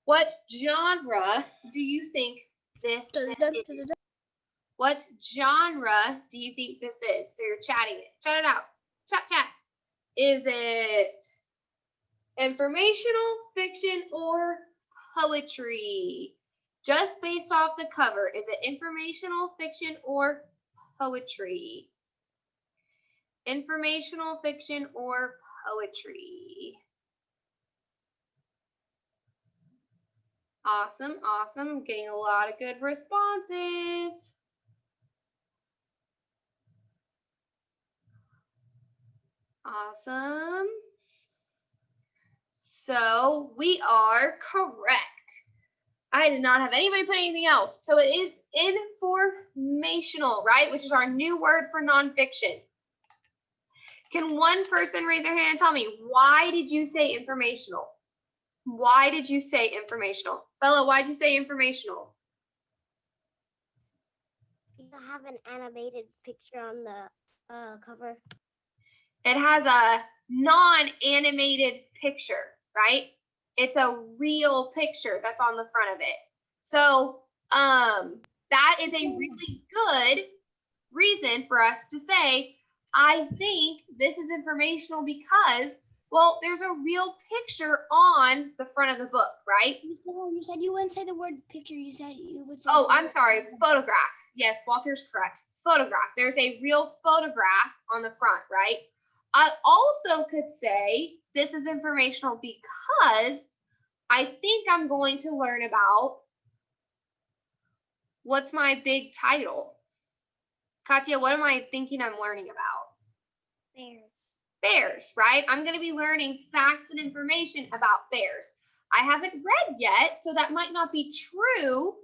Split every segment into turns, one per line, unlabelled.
What genre do you think this is? What genre do you think this is? So you're chatting it. Chat it out. Chat, chat. Is it informational, fiction, or poetry? Just based off the cover, is it informational, fiction, or poetry? Informational, fiction, or poetry? Awesome, awesome. I'm getting a lot of good responses. Awesome. So we are correct. I did not have anybody put anything else. So it is informational, right? Which is our new word for nonfiction. Can one person raise their hand and tell me, why did you say informational? Why did you say informational? Bella, why did you say informational?
You have an animated picture on the cover.
It has a non-animated picture, right? It's a real picture that's on the front of it. So that is a really good reason for us to say, I think this is informational because, well, there's a real picture on the front of the book, right?
You said you wouldn't say the word picture. You said you would say.
Oh, I'm sorry. Photograph. Yes, Walter's correct. Photograph. There's a real photograph on the front, right? I also could say this is informational because I think I'm going to learn about, what's my big title? Katya, what am I thinking I'm learning about?
Bears.
Bears, right? I'm going to be learning facts and information about bears. I haven't read yet, so that might not be true,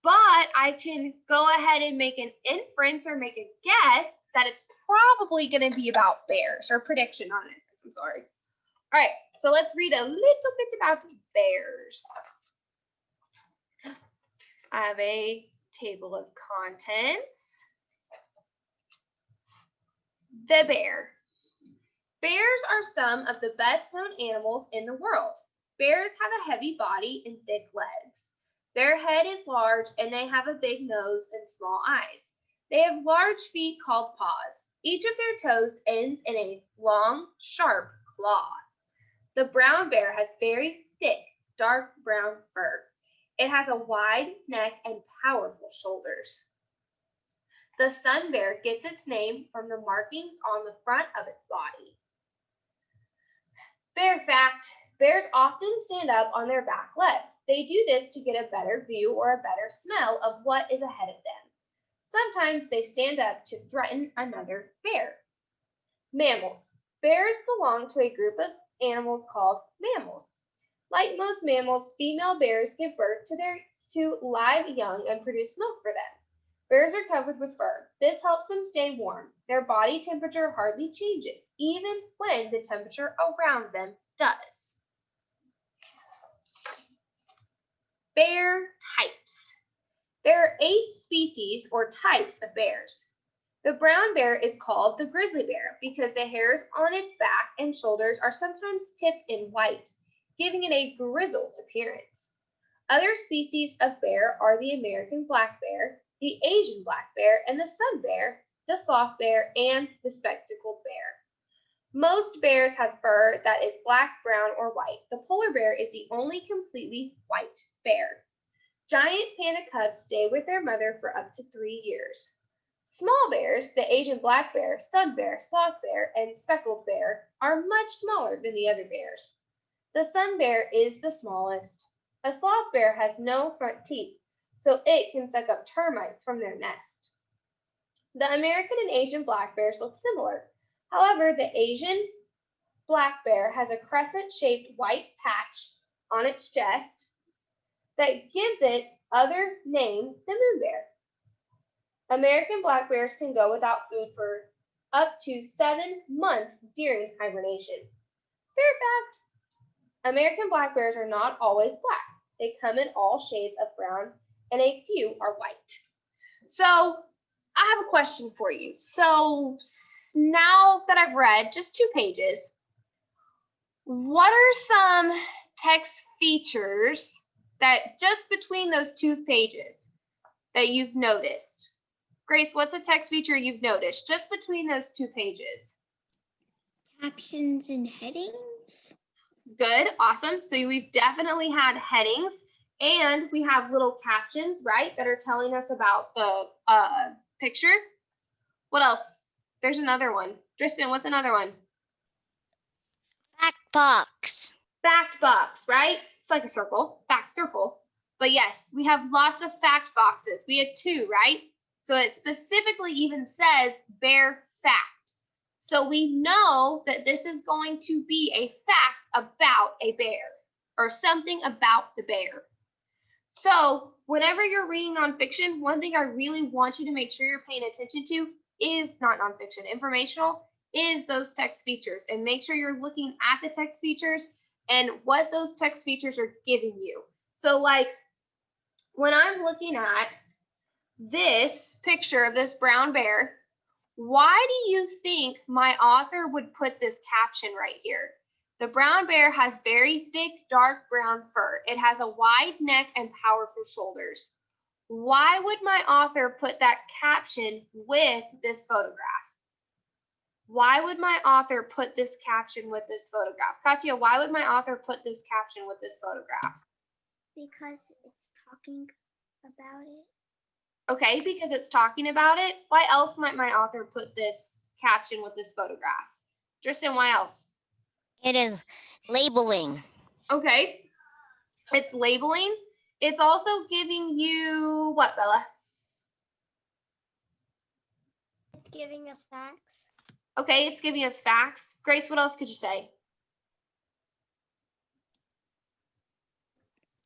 but I can go ahead and make an inference or make a guess that it's probably going to be about bears, or prediction on it. I'm sorry. All right, so let's read a little bit about bears. I have a table of contents. The bear. Bears are some of the best known animals in the world. Bears have a heavy body and thick legs. Their head is large and they have a big nose and small eyes. They have large feet called paws. Each of their toes ends in a long, sharp claw. The brown bear has very thick, dark brown fur. It has a wide neck and powerful shoulders. The sun bear gets its name from the markings on the front of its body. Bear fact, bears often stand up on their back legs. They do this to get a better view or a better smell of what is ahead of them. Sometimes they stand up to threaten another bear. Mammals. Bears belong to a group of animals called mammals. Like most mammals, female bears give birth to live young and produce milk for them. Bears are covered with fur. This helps them stay warm. Their body temperature hardly changes, even when the temperature around them does. Bear types. There are 8 species or types of bears. The brown bear is called the grizzly bear because the hairs on its back and shoulders are sometimes tipped in white, giving it a grizzled appearance. Other species of bear are the American black bear, the Asian black bear, and the sun bear, the sloth bear, and the spectacled bear. Most bears have fur that is black, brown, or white. The polar bear is the only completely white bear. Giant panda cubs stay with their mother for up to 3 years. Small bears, the Asian black bear, sun bear, sloth bear, and speckled bear, are much smaller than the other bears. The sun bear is the smallest. A sloth bear has no front teeth, so it can suck up termites from their nest. The American and Asian black bears look similar. However, the Asian black bear has a crescent-shaped white patch on its chest that gives it other name, the moon bear. American black bears can go without food for up to 7 months during hibernation. Fair fact. American black bears are not always black. They come in all shades of brown, and a few are white. So I have a question for you. So now that I've read just 2 pages, what are some text features that just between those 2 pages that you've noticed? Grace, what's a text feature you've noticed just between those 2 pages?
Captions and headings.
Good, awesome. So we've definitely had headings and we have little captions, right, that are telling us about the picture. What else? There's another one. Tristan, what's another one?
Fact box.
Fact box, right? It's like a circle, fact circle. But yes, we have lots of fact boxes. We had 2, right? So it specifically even says bare fact. So we know that this is going to be a fact about a bear or something about the bear. So whenever you're reading nonfiction, one thing I really want you to make sure you're paying attention to is not nonfiction, informational, is those text features. And make sure you're looking at the text features and what those text features are giving you. So like when I'm looking at this picture of this brown bear, why do you think my author would put this caption right here? The brown bear has very thick, dark brown fur. It has a wide neck and powerful shoulders. Why would my author put that caption with this photograph? Why would my author put this caption with this photograph? Katya, why would my author put this caption with this photograph?
Because it's talking about it.
Okay, because it's talking about it. Why else might my author put this caption with this photograph? Tristan, why else?
It is labeling.
Okay, it's labeling. It's also giving you what, Bella?
It's giving us facts.
Okay, it's giving us facts. Grace, what else could you say?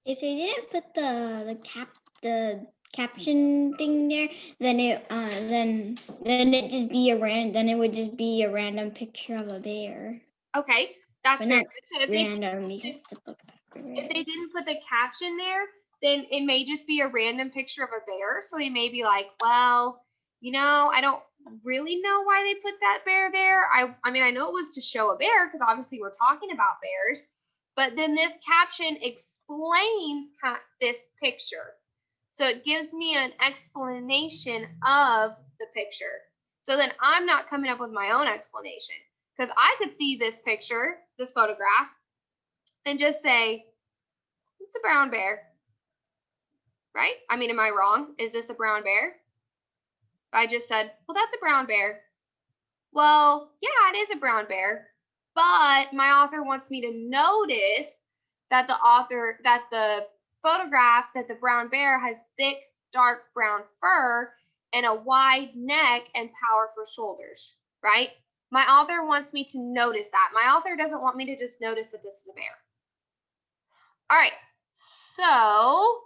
If they didn't put the caption thing there, then it just be then it would just be a random picture of a bear.
Okay, that's
But
very
not
good. So if
random because it's a book about a
if
bear.
they didn't put the caption there, then it may just be a random picture of a bear. So he may be like, well, you know, I don't really know why they put that bear there. I mean, I know it was to show a bear because obviously we're talking about bears, but then this caption explains this picture. So it gives me an explanation of the picture. So then I'm not coming up with my own explanation because I could see this picture, this photograph, and just say, it's a brown bear, right? I mean, am I wrong? Is this a brown bear? I just said, well, that's a brown bear. Well, yeah, it is a brown bear, but my author wants me to notice that the photograph that the brown bear has thick, dark brown fur and a wide neck and powerful shoulders, right? My author wants me to notice that. My author doesn't want me to just notice that this is a bear. All right, so